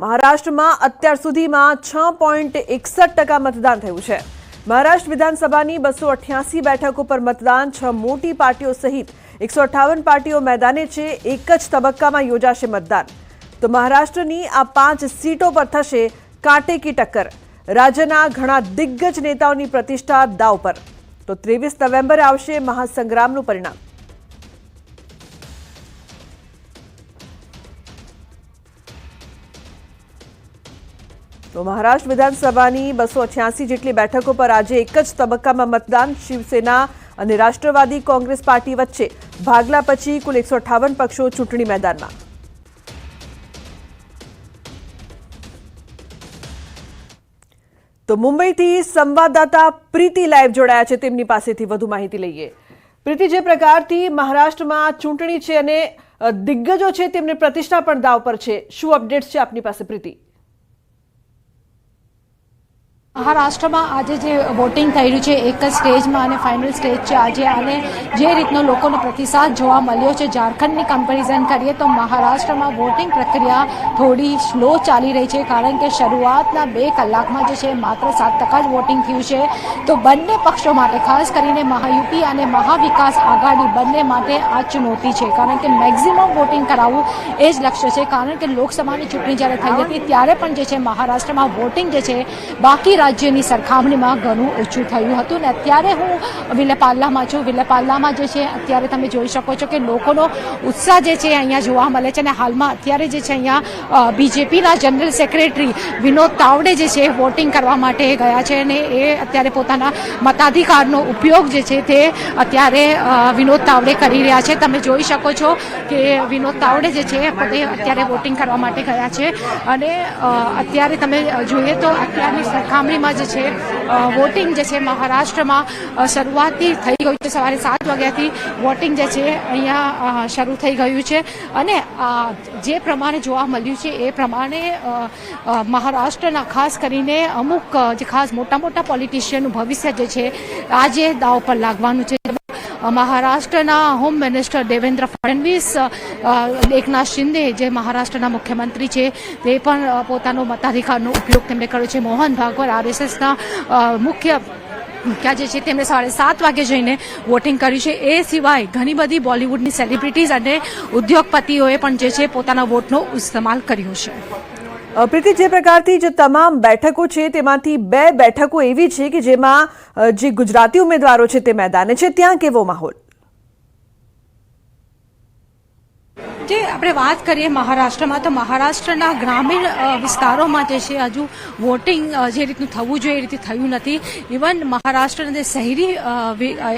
મહારાષ્ટ્રમાં અત્યાર સુધીમાં 6.61% મતદાન થયું છે। મહારાષ્ટ્ર વિધાનસભાની 288 બેઠકો પર મતદાન 6 મોટી પાર્ટીઓ સહિત 158 પાર્ટીઓ મેદાને છે। એક જ તબક્કામાં યોજાશે મતદાન। તો મહારાષ્ટ્રની આ 5 સીટો પર થશે કાંટે કી ટક્કર। રાજ્યના ઘણા દિગ્ગજ નેતાઓની પ્રતિષ્ઠા દાવ પર। તો 23 નવેમ્બરે આવશે મહાસંગ્રામનું પરિણામ। તો મહારાષ્ટ્ર વિધાનસભાની 288 જેટલી બેઠકો પર આજે એક જ તબક્કામાં મતદાન। શિવસેના અને રાષ્ટ્રવાદી કોંગ્રેસ પાર્ટી વચ્ચે ભાગલા પછી કુલ 158 પક્ષો ચૂંટણી મેદાનમાં। તો મુંબઈથી સંવાદદાતા પ્રીતિ લાઈવ જોડાયા છે, તેમની પાસેથી વધુ માહિતી લઈએ। પ્રીતિ, જે પ્રકારથી મહારાષ્ટ્રમાં ચૂંટણી છે અને દિગ્ગજો છે તેમની પ્રતિષ્ઠા પણ દાવ પર છે, શું અપડેટ્સ છે આપની પાસે પ્રીતિ? મહારાષ્ટ્રમાં આજે જે વોટિંગ થઈ રહ્યું છે એક જ સ્ટેજમાં અને ફાઇનલ સ્ટેજ છે આજે, અને જે રીતનો લોકોનો પ્રતિસાદ જોવા મળ્યો છે ઝારખંડની કમ્પેરિઝન કરીએ તો મહારાષ્ટ્રમાં વોટિંગ પ્રક્રિયા થોડી સ્લો ચાલી રહી છે, કારણ કે શરૂઆતના 2 કલાકમાં જે છે માત્ર 7% જ વોટિંગ થયું છે। તો બંને પક્ષો માટે, ખાસ કરીને મહાયુતિ અને મહાવિકાસ આઘાડી બંને માટે આ ચુનૌતી છે, કારણ કે મેક્ઝિમમ વોટિંગ કરાવવું એ જ લક્ષ્ય છે। કારણ કે લોકસભાની ચૂંટણી જ્યારે થઈ હતી ત્યારે પણ જે છે મહારાષ્ટ્રમાં વોટિંગ જે છે બાકી રાજ્યની સરખામણીમાં ઘણું ઓછું થયું હતું ને અત્યારે હું વિલેપાલ્લામાં છું। વિલેપાલ્લામાં જે છે અત્યારે તમે જોઈ શકો છો કે લોકોનો ઉત્સાહ જે છે અહીંયા જોવા મળે છે, અને હાલમાં અત્યારે જે છે અહીંયા બીજેપીના જનરલ સેક્રેટરી વિનોદ તાવડે જે છે વોટિંગ કરવા માટે ગયા છે, અને એ અત્યારે પોતાના મતાધિકારનો ઉપયોગ જે છે તે અત્યારે વિનોદ તાવડે કરી રહ્યા છે। તમે જોઈ શકો છો કે વિનોદ તાવડે જે છે પોતે અત્યારે વોટિંગ કરવા માટે ગયા છે, અને અત્યારે તમે જોઈએ તો અત્યારની સરખામણી જે છે વોટિંગ જે છે મહારાષ્ટ્રમાં શરૂઆતથી થઈ ગયું છે। સવારે 7 વાગ્યાથી વોટિંગ જે છે અહીંયા શરૂ થઈ ગયું છે, અને જે પ્રમાણે જોવા મળ્યું છે એ પ્રમાણે મહારાષ્ટ્રના ખાસ કરીને અમુક જે ખાસ મોટા પોલિટિશિયનનું ભવિષ્ય જે છે આજે દાવ પર લાગવાનું છે। મહારાષ્ટ્રના હોમ મિનિસ્ટર દેવેન્દ્ર ફડણવીસ, એકનાથ શિંદે જે મહારાષ્ટ્રના મુખ્યમંત્રી છે તે પણ પોતાનો મતાધિકારનો ઉપયોગ તેમણે કર્યો છે। મોહન ભાગવત આરએસએસના મુખ્ય જે છે તેમણે 7:30 વાગે જઈને વોટિંગ કર્યું છે। એ સિવાય ઘણી બધી બોલિવૂડની સેલિબ્રિટીઝ અને ઉદ્યોગપતિઓએ પણ જે છે પોતાના વોટનો ઇસ્તેમાલ કર્યો છે। પ્રીતિ, જે પ્રકારથી જે તમામ બેઠકો છે તેમાંથી 2 બેઠકો એવી છે કે જેમાં જે ગુજરાતી ઉમેદવારો છે તે મેદાને છે, ત્યાં કેવો માહોલ? જે આપણે વાત કરીએ મહારાષ્ટ્રમાં, તો મહારાષ્ટ્રના ગ્રામીણ વિસ્તારોમાં જે છે હજુ વોટિંગ જે રીતનું થવું જોઈએ એ રીતે થયું નથી। ઇવન મહારાષ્ટ્રના જે શહેરી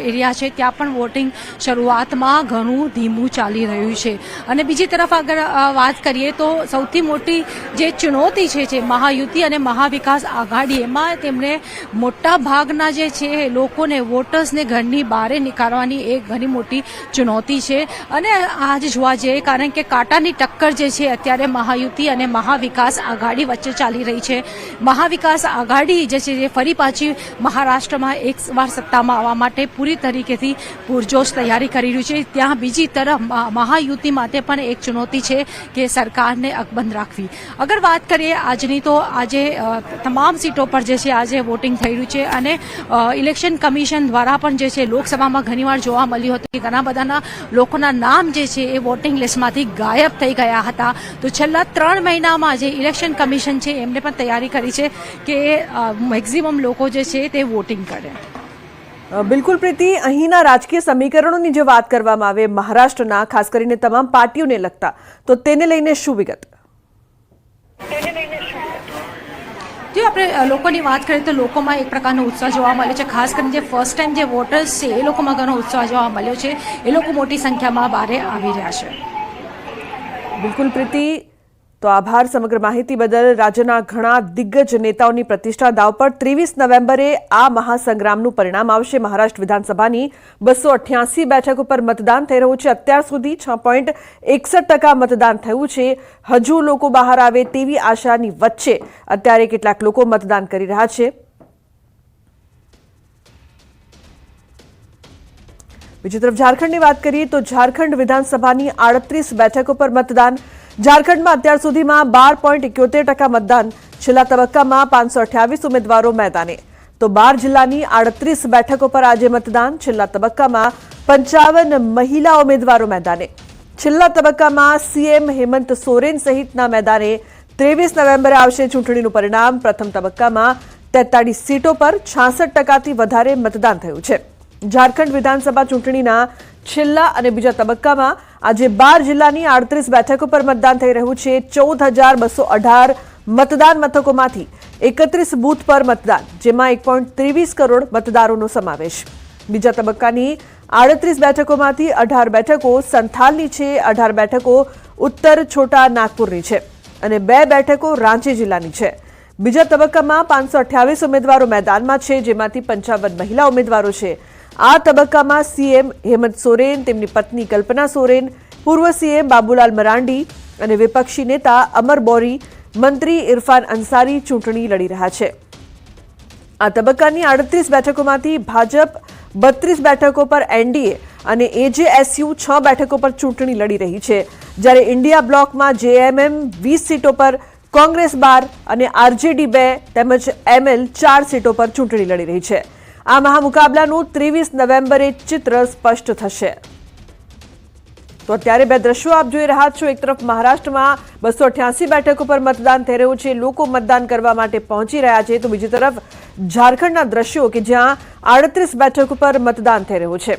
એરિયા છે ત્યાં પણ વોટિંગ શરૂઆતમાં ઘણું ધીમું ચાલી રહ્યું છે। અને બીજી તરફ અગર વાત કરીએ તો સૌથી મોટી જે ચુનૌતી છે મહાયુતિ અને મહાવિકાસ આઘાડી, એમાં તેમણે મોટા ભાગના જે છે લોકોને, વોટર્સને ઘરની બહાર નીકાળવાની એક ઘણી મોટી ચુનૌતી છે। અને આજે જોવા જઈએ કારણ કે કાંટાની ટક્કર જે છે અત્યારે મહાયુતિ અને મહાવિકાસ આઘાડી વચ્ચે ચાલી રહી છે। મહાવિકાસ આઘાડી જે છે જે ફરી પાછી મહારાષ્ટ્રમાં એકવાર સત્તામાં આવવા માટે પૂરી તરીકેથી પૂરજોશ તૈયારી કરી રહ્યું છે। ત્યાં બીજી તરફ મહાયુતિ માટે પણ એક ચુનૌતી છે કે સરકારને અકબંધ રાખવી। અગર વાત કરીએ આજની, તો આજે તમામ સીટો પર જે છે આજે વોટિંગ થઈ રહ્યું છે, અને ઇલેક્શન કમિશન દ્વારા પણ જે છે લોકસભામાં ઘણીવાર જોવા મળ્યું હતું કે ઘણા બધાના લોકોના નામ જે છે એ વોટિંગ લિસ્ટમાંથી ગાયબ થઈ ગયા હતા। તો છેલ્લા 3 મહિનામાં જે ઇલેક્શન કમિશન છે એમને પણ તૈયારી કરી છે કે મેક્ઝિમમ લોકો જે છે તે વોટિંગ કરે। બિલકુલ પ્રીતિ, અહીંના રાજકીય સમીકરણોની જે વાત કરવામાં આવે મહારાષ્ટ્રના, ખાસ કરીને તમામ પાર્ટીઓને લગતા, તો તેને લઈને શું વિગત? જો આપણે લોકોની વાત કરીએ તો લોકોમાં એક પ્રકારનો ઉત્સાહ જોવા મળ્યો છે, ખાસ કરીને જે ફર્સ્ટ ટાઈમ જે વોટર્સ છે એ લોકોમાં ઘણો ઉત્સાહ જોવા મળ્યો છે। એ લોકો મોટી સંખ્યામાં બહાર આવી રહ્યા છે। બિલકુલ પ્રીતિ, તો આભાર સમગ્ર માહિતી બદલ। રાજ્યના ઘણા દિગ્ગજ નેતાઓની પ્રતિષ્ઠા દાવ પર 23 નવેમ્બરે આ મહાસંગ્રામનું પરિણામ આવશે। મહારાષ્ટ્ર વિધાનસભાની 288 બેઠકો પર મતદાન થઈ રહ્યું છે। અત્યાર સુધી 6.61% મતદાન થયું છે। હજુ લોકો બહાર આવે તેવી આશાની વચ્ચે અત્યારે કેટલાક લોકો મતદાન કરી રહ્યા છે। બીજી તરફ ઝારખંડની વાત કરીએ તો ઝારખંડ વિધાનસભાની 38 બેઠકો પર મતદાન। ઝારખંડમાં અત્યાર સુધીમાં 12.71% મતદાન, છેલ્લા તબક્કામાં 528 ઉમેદવારો મેદાને. તો 12 જિલ્લાની 38 બેઠકો પર આજે મતદાન, છેલ્લા તબક્કામાં 55 મહિલા ઉમેદવારો મેદાને. છેલ્લા તબક્કામાં સીએમ હેમંત સોરેન સહિતના મેદાને 23 નવેમ્બરે આવશે ચૂંટણીનું પરિણામ. પ્રથમ તબક્કામાં 43 સીટો પર 66%થી વધારે મતદાન થયું છે. ઝારખંડ વિધાનસભા ચૂંટણીના છેલ્લા અને બીજા તબક્કામાં આજે 12 જિલ્લાની 38 બેઠકો પર મતદાન થઈ રહ્યું છે. 14,218 મતદાન મથકોમાંથી 31 બૂથ પર મતદાન, જેમાં 1.23 કરોડ મતદારોનો સમાવેશ. બીજા તબક્કાની 38 બેઠકોમાંથી 18 બેઠકો સંથાલની છે, 18 બેઠકો ઉત્તર છોટા નાગપુરની છે અને 2 બેઠકો રાંચી જિલ્લાની છે. બીજા તબક્કામાં 528 ઉમેદવારો મેદાનમાં છે, જેમાંથી 55 મહિલા ઉમેદવારો છે. આ તબક્કામાં સીએમ હેમંત સોરેન, તેમની પત્ની કલ્પના સોરેન, પૂર્વ સીએમ બાબુલાલ મરાંડી અને વિપક્ષી નેતા અમર બોરી, મંત્રી ઇરફાન અંસારી ચૂંટણી લડી રહ્યા છે. આ તબક્કાની 38 બેઠકોમાંથી ભાજપ 32 બેઠકો પર એનડીએ અને એજેએસયુ 6 બેઠકો પર ચૂંટણી લડી રહી છે, જ્યારે ઇન્ડિયા બ્લોકમાં જેએમએમ 20 સીટો પર, કોંગ્રેસ 12 અને આરજેડી 2 તેમજ એમએલ 4 સીટો પર ચૂંટણી લડી રહી છે. આ મહામુકાબલાનું 23 નવેમ્બરે ચિત્ર સ્પષ્ટ થશે. તો અત્યારે 2 દ્રશ્યો આપ જોઈ રહ્યા છો. એક તરફ મહારાષ્ટ્રમાં 288 બેઠકો પર મતદાન થઈ રહ્યું છે, લોકો મતદાન કરવા માટે પહોંચી રહ્યા છે. તો બીજી તરફ ઝારખંડના દ્રશ્યો કે જ્યાં 38 બેઠકો પર મતદાન થઈ રહ્યું છે.